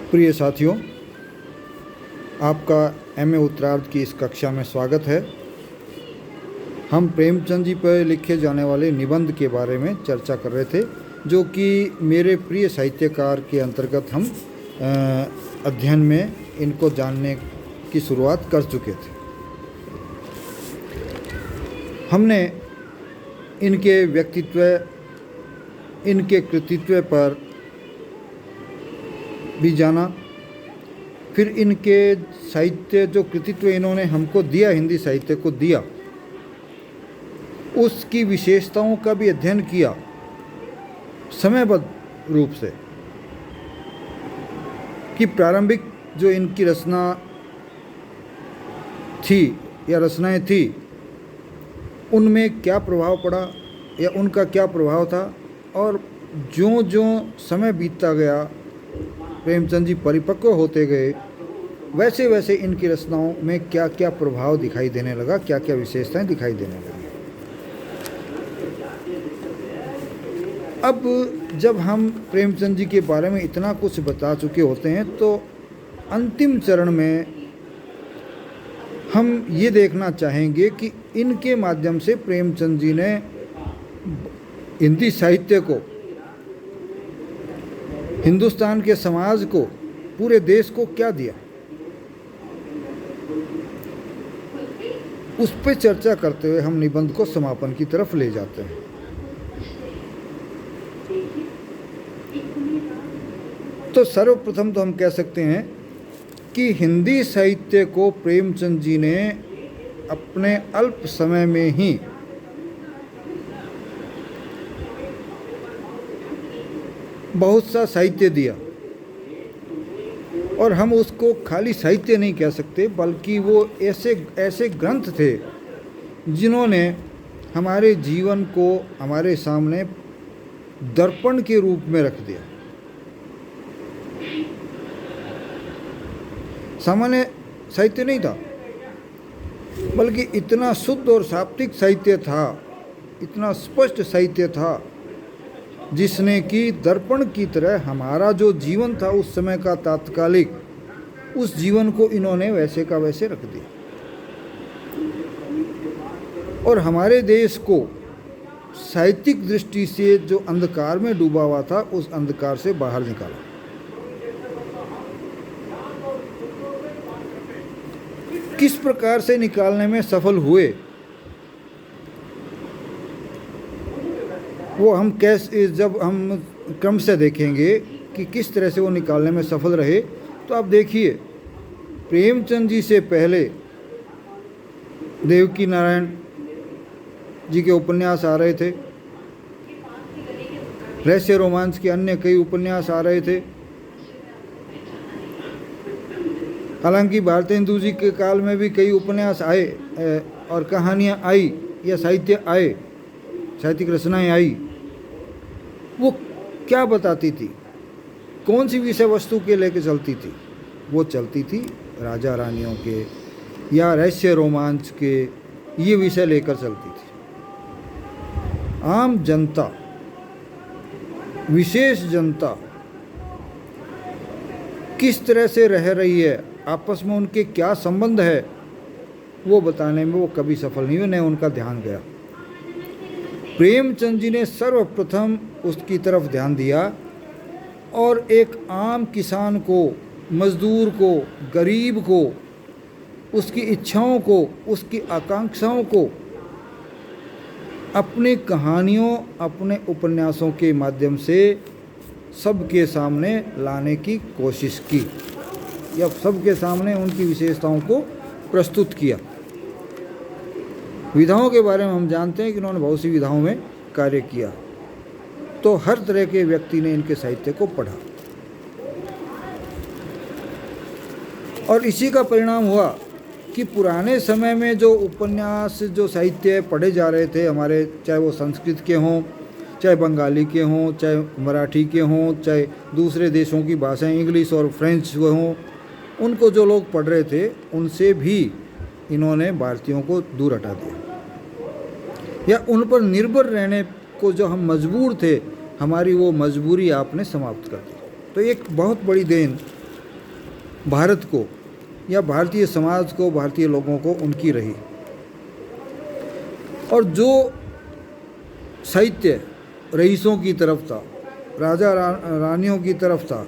प्रिय साथियों, आपका एमए उत्तरार्ध की इस कक्षा में स्वागत है। हम प्रेमचंद जी पर लिखे जाने वाले निबंध के बारे में चर्चा कर रहे थे, जो कि मेरे प्रिय साहित्यकार के अंतर्गत हम अध्ययन में इनको जानने की शुरुआत कर चुके थे। हमने इनके व्यक्तित्व, इनके कृतित्व पर भी जाना, फिर इनके साहित्य, जो कृतित्व इन्होंने हमको दिया, हिंदी साहित्य को दिया, उसकी विशेषताओं का भी अध्ययन किया समयबद्ध रूप से, कि प्रारंभिक जो इनकी रचना थी या रचनाएं थी, उनमें क्या प्रभाव पड़ा या उनका क्या प्रभाव था, और ज्यों ज्यों समय बीतता गया, प्रेमचंद जी परिपक्व होते गए, वैसे वैसे इनकी रचनाओं में क्या क्या प्रभाव दिखाई देने लगा, क्या क्या विशेषताएं दिखाई देने लगी। अब जब हम प्रेमचंद जी के बारे में इतना कुछ बता चुके होते हैं, तो अंतिम चरण में हम ये देखना चाहेंगे कि इनके माध्यम से प्रेमचंद जी ने हिंदी साहित्य को, हिंदुस्तान के समाज को, पूरे देश को क्या दिया, उस पर चर्चा करते हुए हम निबंध को समापन की तरफ ले जाते हैं। तो सर्वप्रथम तो हम कह सकते हैं कि हिंदी साहित्य को प्रेमचंद जी ने अपने अल्प समय में ही बहुत सा साहित्य दिया, और हम उसको खाली साहित्य नहीं कह सकते, बल्कि वो ऐसे ग्रंथ थे जिन्होंने हमारे जीवन को हमारे सामने दर्पण के रूप में रख दिया। सामान्य साहित्य नहीं था, बल्कि इतना शुद्ध और सात्विक साहित्य था, इतना स्पष्ट साहित्य था, जिसने कि दर्पण की तरह हमारा जो जीवन था उस समय का तात्कालिक, उस जीवन को इन्होंने वैसे का वैसे रख दिया, और हमारे देश को साहित्यिक दृष्टि से जो अंधकार में डूबा हुआ था, उस अंधकार से बाहर निकाला। किस प्रकार से निकालने में सफल हुए, वो हम कैसे, जब हम क्रम से देखेंगे कि किस तरह से वो निकालने में सफल रहे, तो आप देखिए, प्रेमचंद जी से पहले देवकी नारायण जी के उपन्यास आ रहे थे, रहस्य रोमांस के अन्य कई उपन्यास आ रहे थे। हालांकि भारतेंदु जी के काल में भी कई उपन्यास आए और कहानियाँ आई या साहित्य आए, साहित्यिक रचनाएं आई। वो क्या बताती थी, कौन सी विषय वस्तु के लेके चलती थी? वो चलती थी राजा रानियों के या रहस्य रोमांच के, ये विषय लेकर चलती थी। आम जनता, विशेष जनता किस तरह से रह रही है, आपस में उनके क्या संबंध है, वो बताने में वो कभी सफल नहीं हुए, न उनका ध्यान गया। प्रेमचंद जी ने सर्वप्रथम उसकी तरफ ध्यान दिया, और एक आम किसान को, मजदूर को, गरीब को, उसकी इच्छाओं को, उसकी आकांक्षाओं को अपनी कहानियों, अपने उपन्यासों के माध्यम से सबके सामने लाने की कोशिश की, या सबके सामने उनकी विशेषताओं को प्रस्तुत किया। विधाओं के बारे में हम जानते हैं कि उन्होंने बहुत सी विधाओं में कार्य किया, तो हर तरह के व्यक्ति ने इनके साहित्य को पढ़ा, और इसी का परिणाम हुआ कि पुराने समय में जो उपन्यास, जो साहित्य पढ़े जा रहे थे हमारे, चाहे वो संस्कृत के हों, चाहे बंगाली के हों, चाहे मराठी के हों, चाहे दूसरे देशों की भाषाएं इंग्लिश और फ्रेंच हों, उनको जो लोग पढ़ रहे थे, उनसे भी इन्होंने भारतीयों को दूर हटा दिया, या उन पर निर्भर रहने को जो हम मजबूर थे, हमारी वो मजबूरी आपने समाप्त कर दी। तो एक बहुत बड़ी देन भारत को या भारतीय समाज को, भारतीय लोगों को उनकी रही। और जो साहित्य रईसों की तरफ था, राजा रानियों की तरफ था,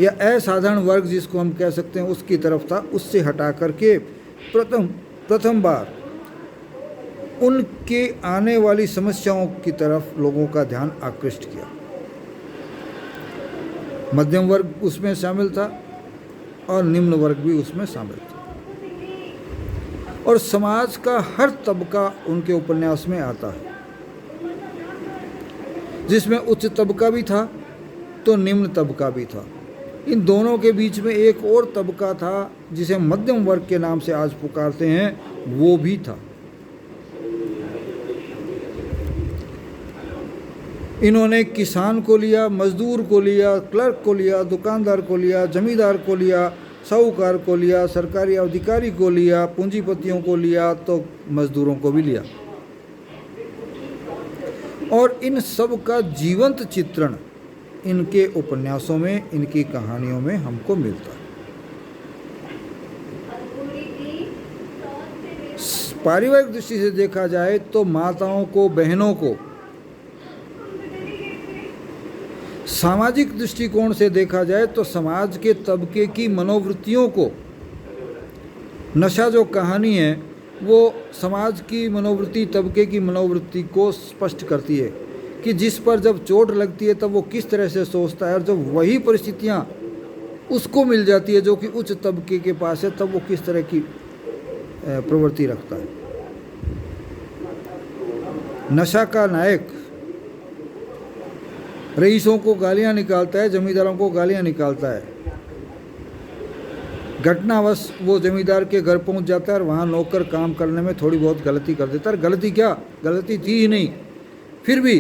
या असाधारण वर्ग जिसको हम कह सकते हैं उसकी तरफ था, उससे हटा करके प्रथम बार उनके आने वाली समस्याओं की तरफ लोगों का ध्यान आकृष्ट किया। मध्यम वर्ग उसमें शामिल था और निम्न वर्ग भी उसमें शामिल था, और समाज का हर तबका उनके उपन्यास में आता है, जिसमें उच्च तबका भी था तो निम्न तबका भी था। इन दोनों के बीच में एक और तबका था जिसे मध्यम वर्ग के नाम से आज पुकारते हैं, वो भी था। इन्होंने किसान को लिया, मजदूर को लिया, क्लर्क को लिया, दुकानदार को लिया, जमींदार को लिया, साहूकार को लिया, सरकारी अधिकारी को लिया, पूंजीपतियों को लिया, तो मजदूरों को भी लिया। और इन सब का जीवंत चित्रण इनके उपन्यासों में, इनकी कहानियों में हमको मिलता है। पारिवारिक दृष्टि से देखा जाए तो माताओं को, बहनों को, सामाजिक दृष्टिकोण से देखा जाए तो समाज के तबके की मनोवृत्तियों को, नशा जो कहानी है वो समाज की मनोवृत्ति, तबके की मनोवृत्ति को स्पष्ट करती है कि जिस पर जब चोट लगती है तब वो किस तरह से सोचता है, और जब वही परिस्थितियाँ उसको मिल जाती है जो कि उच्च तबके के पास है, तब वो किस तरह की प्रवृत्ति रखता है। नशा का नायक रईसों को गालियां निकालता है, जमींदारों को गालियां निकालता है। घटनावश वो जमींदार के घर पहुंच जाता है और वहाँ नौकर काम करने में थोड़ी बहुत गलती कर देता है। गलती क्या, गलती थी ही नहीं, फिर भी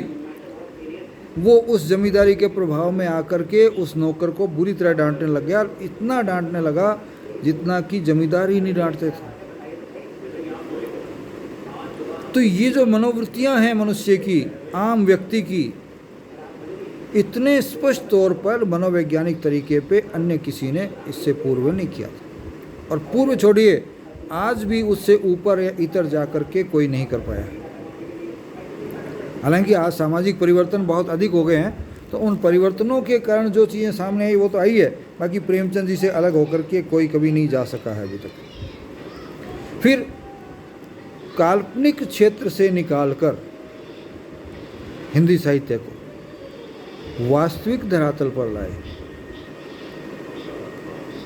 वो उस जमींदारी के प्रभाव में आकर के उस नौकर को बुरी तरह डांटने लग गया, और इतना डांटने लगा जितना कि जमींदार ही नहीं डांटते थे। तो ये जो मनोवृत्तियां हैं मनुष्य की, आम व्यक्ति की, इतने स्पष्ट तौर पर मनोवैज्ञानिक तरीके पे अन्य किसी ने इससे पूर्व नहीं किया था, और पूर्व छोड़िए आज भी उससे ऊपर या इतर जा कर के कोई नहीं कर पाया। हालांकि आज सामाजिक परिवर्तन बहुत अधिक हो गए हैं, तो उन परिवर्तनों के कारण जो चीज़ें सामने आई वो तो आई है, बाकी प्रेमचंद जी से अलग होकर के कोई कभी नहीं जा सका है अभी तक। फिर काल्पनिक क्षेत्र से निकालकर हिंदी साहित्य को वास्तविक धरातल पर लाए।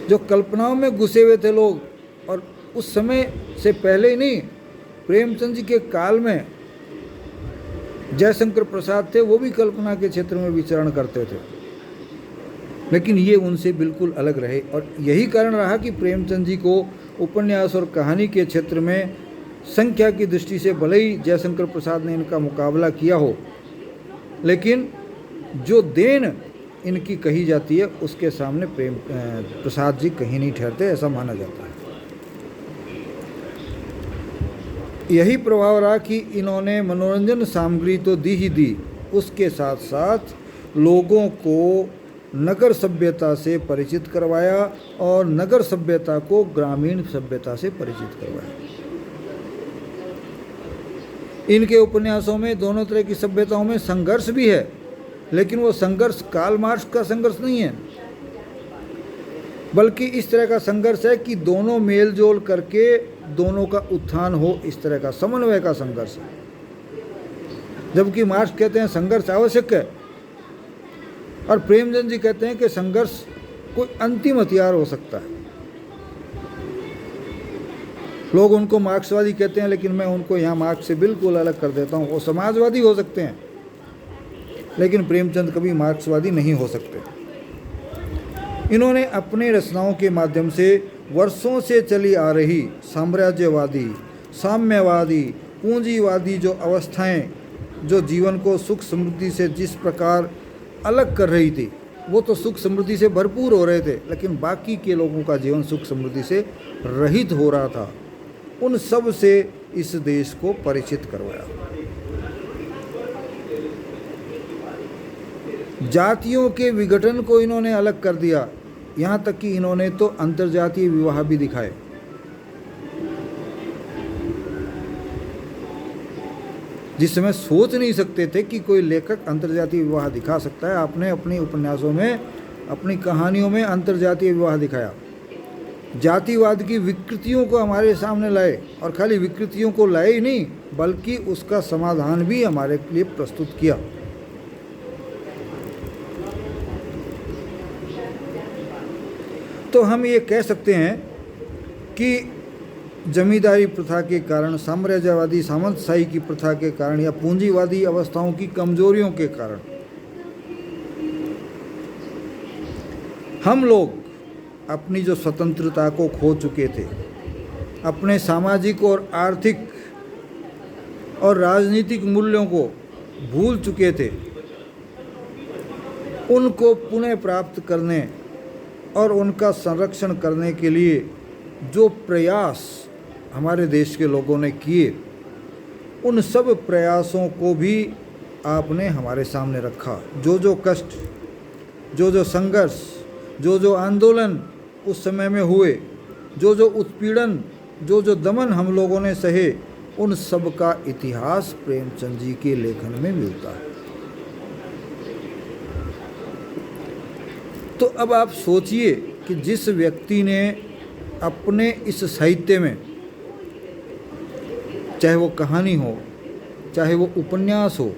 जो कल्पनाओं में घुसे हुए थे लोग, और उस समय से पहले ही नहीं, प्रेमचंद जी के काल में जयशंकर प्रसाद थे, वो भी कल्पना के क्षेत्र में विचरण करते थे, लेकिन ये उनसे बिल्कुल अलग रहे। और यही कारण रहा कि प्रेमचंद जी को उपन्यास और कहानी के क्षेत्र में संख्या की दृष्टि से भले ही जयशंकर प्रसाद ने इनका मुकाबला किया हो, लेकिन जो देन इनकी कही जाती है उसके सामने प्रेम प्रसाद जी कहीं नहीं ठहरते, ऐसा माना जाता है। यही प्रभाव रहा कि इन्होंने मनोरंजन सामग्री तो दी ही दी, उसके साथ साथ लोगों को नगर सभ्यता से परिचित करवाया और नगर सभ्यता को ग्रामीण सभ्यता से परिचित करवाया। इनके उपन्यासों में दोनों तरह की सभ्यताओं में संघर्ष भी है, लेकिन वो संघर्ष कार्ल मार्क्स का संघर्ष नहीं है, बल्कि इस तरह का संघर्ष है कि दोनों मेल जोल करके दोनों का उत्थान हो, इस तरह का समन्वय का संघर्ष है। जबकि मार्क्स कहते हैं संघर्ष आवश्यक है, और प्रेमचंद जी कहते हैं कि संघर्ष कोई अंतिम हथियार हो सकता है। लोग उनको मार्क्सवादी कहते हैं, लेकिन मैं उनको यहाँ मार्क्स से बिल्कुल अलग कर देता हूँ। वो समाजवादी हो सकते हैं, लेकिन प्रेमचंद कभी मार्क्सवादी नहीं हो सकते। इन्होंने अपने रचनाओं के माध्यम से वर्षों से चली आ रही साम्राज्यवादी, साम्यवादी, पूंजीवादी जो अवस्थाएं जो जीवन को सुख समृद्धि से जिस प्रकार अलग कर रही थी, वो तो सुख समृद्धि से भरपूर हो रहे थे, लेकिन बाकी के लोगों का जीवन सुख समृद्धि से रहित हो रहा था। उन सब से इस देश को परिचित करवाया। जातियों के विघटन को इन्होंने अलग कर दिया। यहाँ तक कि इन्होंने तो अंतर्जातीय विवाह भी दिखाए। जिस समय सोच नहीं सकते थे कि कोई लेखक अंतर्जातीय विवाह दिखा सकता है, आपने अपने उपन्यासों में, अपनी कहानियों में अंतर्जातीय विवाह दिखाया। जातिवाद की विकृतियों को हमारे सामने लाए, और खाली विकृतियों को लाए ही नहीं बल्कि उसका समाधान भी हमारे लिए प्रस्तुत किया। तो हम ये कह सकते हैं कि जमींदारी प्रथा के कारण, साम्राज्यवादी सामंतशाही की प्रथा के कारण या पूंजीवादी अवस्थाओं की कमजोरियों के कारण हम लोग अपनी जो स्वतंत्रता को खो चुके थे, अपने सामाजिक और आर्थिक और राजनीतिक मूल्यों को भूल चुके थे, उनको पुनः प्राप्त करने और उनका संरक्षण करने के लिए जो प्रयास हमारे देश के लोगों ने किए, उन सब प्रयासों को भी आपने हमारे सामने रखा। जो कष्ट, जो संघर्ष, जो आंदोलन उस समय में हुए, जो उत्पीड़न, जो दमन हम लोगों ने सहे, उन सब का इतिहास प्रेमचंद जी के लेखन में मिलता है। तो अब आप सोचिए कि जिस व्यक्ति ने अपने इस साहित्य में, चाहे वो कहानी हो, चाहे वो उपन्यास हो,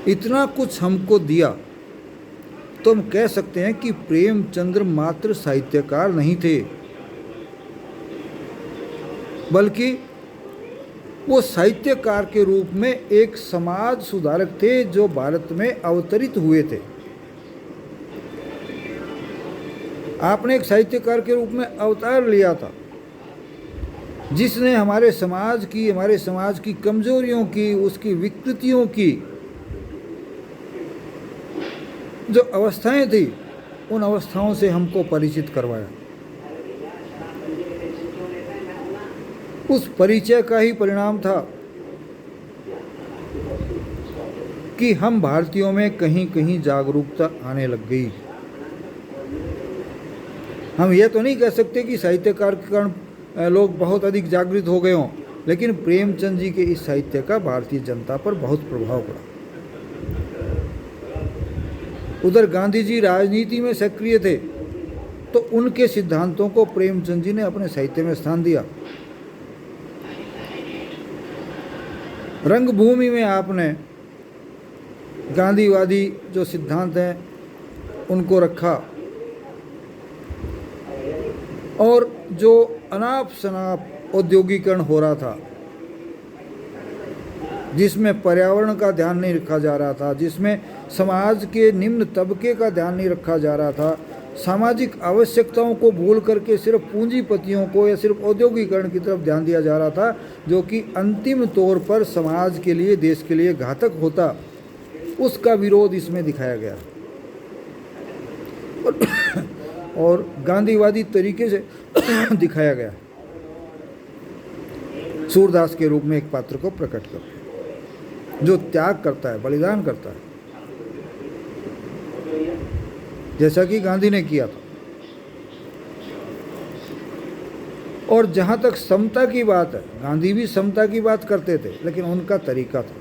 इतना कुछ हमको दिया, तो हम कह सकते हैं कि प्रेमचंद्र मात्र साहित्यकार नहीं थे, बल्कि वो साहित्यकार के रूप में एक समाज सुधारक थे जो भारत में अवतरित हुए थे। आपने एक साहित्यकार के रूप में अवतार लिया था, जिसने हमारे समाज की कमजोरियों की, उसकी विकृतियों की जो अवस्थाएं थी, उन अवस्थाओं से हमको परिचित करवाया। उस परिचय का ही परिणाम था कि हम भारतीयों में कहीं कहीं जागरूकता आने लग गई। हम ये तो नहीं कह सकते कि साहित्यकार के कारण लोग बहुत अधिक जागृत हो गए हों, लेकिन प्रेमचंद जी के इस साहित्य का भारतीय जनता पर बहुत प्रभाव पड़ा। उधर गांधी जी राजनीति में सक्रिय थे, तो उनके सिद्धांतों को प्रेमचंद जी ने अपने साहित्य में स्थान दिया। रंगभूमि में आपने गांधीवादी जो सिद्धांत हैं उनको रखा, और जो अनाप शनाप औद्योगिकरण हो रहा था, जिसमें पर्यावरण का ध्यान नहीं रखा जा रहा था, जिसमें समाज के निम्न तबके का ध्यान नहीं रखा जा रहा था, सामाजिक आवश्यकताओं को भूल करके सिर्फ पूंजीपतियों को या सिर्फ औद्योगिकरण की तरफ ध्यान दिया जा रहा था, जो कि अंतिम तौर पर समाज के लिए, देश के लिए घातक होता, उसका विरोध इसमें दिखाया गया और गांधीवादी तरीके से दिखाया गया। सूरदास के रूप में एक पात्र को प्रकट करके जो त्याग करता है, बलिदान करता है, जैसा कि गांधी ने किया था। और जहां तक समता की बात है, गांधी भी समता की बात करते थे, लेकिन उनका तरीका था,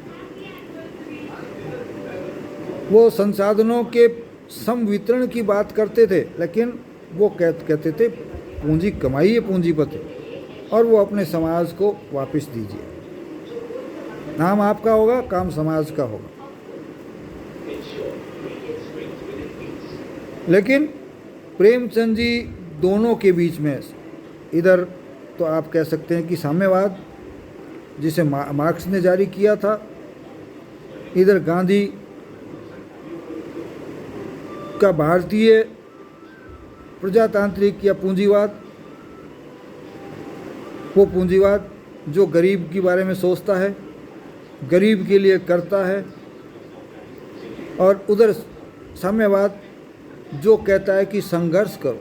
वो संसाधनों के सम वितरण की बात करते थे, लेकिन वो कहते थे पूंजी कमाइए पूंजीपति, और वो अपने समाज को वापस दीजिए। नाम आपका होगा, काम समाज का होगा। लेकिन प्रेमचंद जी दोनों के बीच में, इधर तो आप कह सकते हैं कि साम्यवाद जिसे मार्क्स ने जारी किया था, इधर गांधी का भारतीय प्रजातांत्रिक या पूंजीवाद, वो पूंजीवाद जो गरीब के बारे में सोचता है, गरीब के लिए करता है, और उधर साम्यवाद जो कहता है कि संघर्ष करो।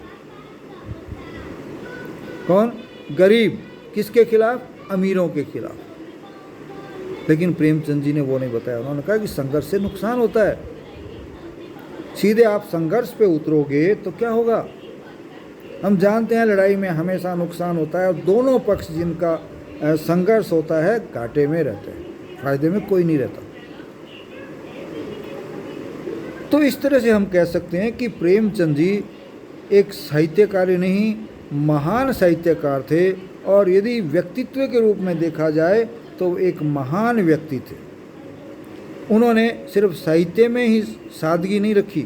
कौन? गरीब। किसके खिलाफ? अमीरों के खिलाफ। लेकिन प्रेमचंद जी ने वो नहीं बताया, उन्होंने कहा कि संघर्ष से नुकसान होता है। सीधे आप संघर्ष पे उतरोगे तो क्या होगा? हम जानते हैं लड़ाई में हमेशा नुकसान होता है और दोनों पक्ष जिनका संघर्ष होता है घाटे में रहते हैं, फायदे में कोई नहीं रहता। तो इस तरह से हम कह सकते हैं कि प्रेमचंद जी एक साहित्यकार ही नहीं, महान साहित्यकार थे, और यदि व्यक्तित्व के रूप में देखा जाए तो एक महान व्यक्ति थे। उन्होंने सिर्फ साहित्य में ही सादगी नहीं रखी,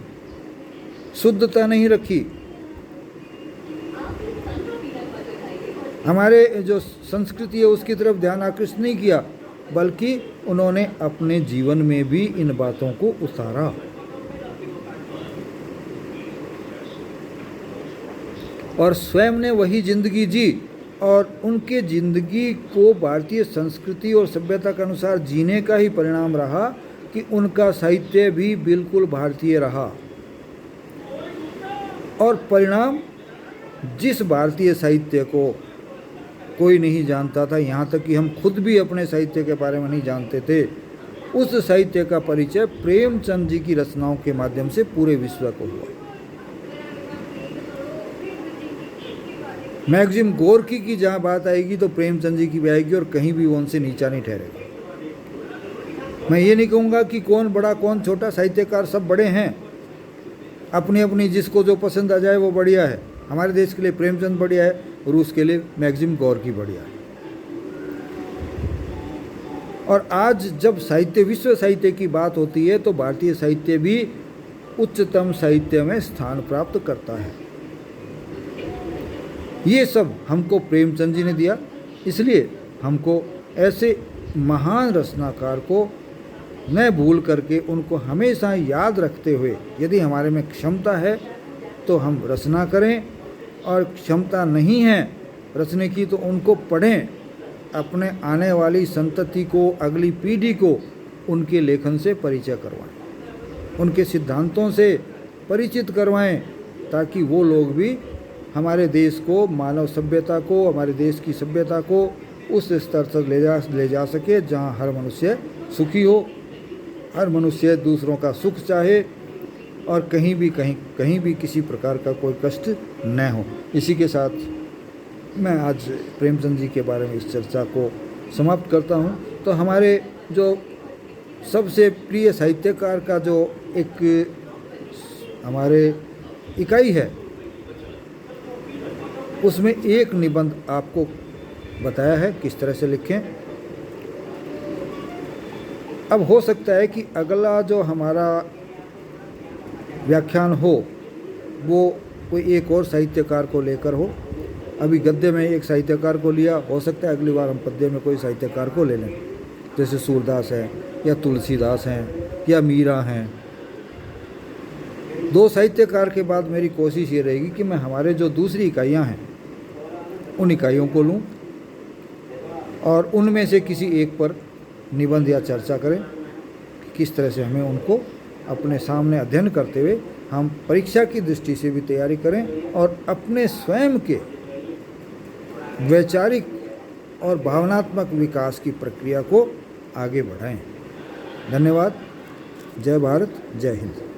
शुद्धता नहीं रखी, हमारे जो संस्कृति है उसकी तरफ ध्यान आकृष्ट नहीं किया, बल्कि उन्होंने अपने जीवन में भी इन बातों को उतारा। और स्वयं ने वही जिंदगी जी, और उनके जिंदगी को भारतीय संस्कृति और सभ्यता के अनुसार जीने का ही परिणाम रहा कि उनका साहित्य भी बिल्कुल भारतीय रहा। और परिणाम, जिस भारतीय साहित्य को कोई नहीं जानता था, यहाँ तक कि हम खुद भी अपने साहित्य के बारे में नहीं जानते थे, उस साहित्य का परिचय प्रेमचंद जी की रचनाओं के माध्यम से पूरे विश्व को हुआ। मैगजिम गोरकी की जहाँ बात आएगी तो प्रेमचंद जी की भी आएगी, और कहीं भी वो उनसे नीचा नहीं ठहरेगा। मैं ये नहीं कहूँगा कि कौन बड़ा कौन छोटा, साहित्यकार सब बड़े हैं, अपनी अपनी जिसको जो पसंद आ जाए वो बढ़िया है। हमारे देश के लिए प्रेमचंद बढ़िया है, रूस के लिए मैगजिम गोरकी बढ़िया है। और आज जब साहित्य, विश्व साहित्य की बात होती है तो भारतीय साहित्य भी उच्चतम साहित्य में स्थान प्राप्त करता है। ये सब हमको प्रेमचंद जी ने दिया, इसलिए हमको ऐसे महान रचनाकार को न भूल करके उनको हमेशा याद रखते हुए, यदि हमारे में क्षमता है तो हम रचना करें, और क्षमता नहीं है रचने की तो उनको पढ़ें, अपने आने वाली संतति को, अगली पीढ़ी को उनके लेखन से परिचय करवाएं, उनके सिद्धांतों से परिचित करवाएं, ताकि वो लोग भी हमारे देश को, मानव सभ्यता को, हमारे देश की सभ्यता को उस स्तर तक ले जा सके जहाँ हर मनुष्य सुखी हो, हर मनुष्य दूसरों का सुख चाहे, और कहीं भी किसी प्रकार का कोई कष्ट न हो। इसी के साथ मैं आज प्रेमचंद जी के बारे में इस चर्चा को समाप्त करता हूँ। तो हमारे जो सबसे प्रिय साहित्यकार का जो एक हमारे इकाई है, उसमें एक निबंध आपको बताया है किस तरह से लिखें। अब हो सकता है कि अगला जो हमारा व्याख्यान हो वो कोई एक और साहित्यकार को लेकर हो। अभी गद्य में एक साहित्यकार को लिया, हो सकता है अगली बार हम पद्य में कोई साहित्यकार को ले लें, जैसे सूरदास हैं या तुलसीदास हैं या मीरा हैं। दो साहित्यकार के बाद मेरी कोशिश ये रहेगी कि मैं हमारे जो दूसरी इकाइयाँ हैं उन इकाइयों को लूँ और उनमें से किसी एक पर निबंध या चर्चा करें, किस तरह से हमें उनको अपने सामने अध्ययन करते हुए हम परीक्षा की दृष्टि से भी तैयारी करें और अपने स्वयं के वैचारिक और भावनात्मक विकास की प्रक्रिया को आगे बढ़ाएं। धन्यवाद। जय भारत, जय हिंद।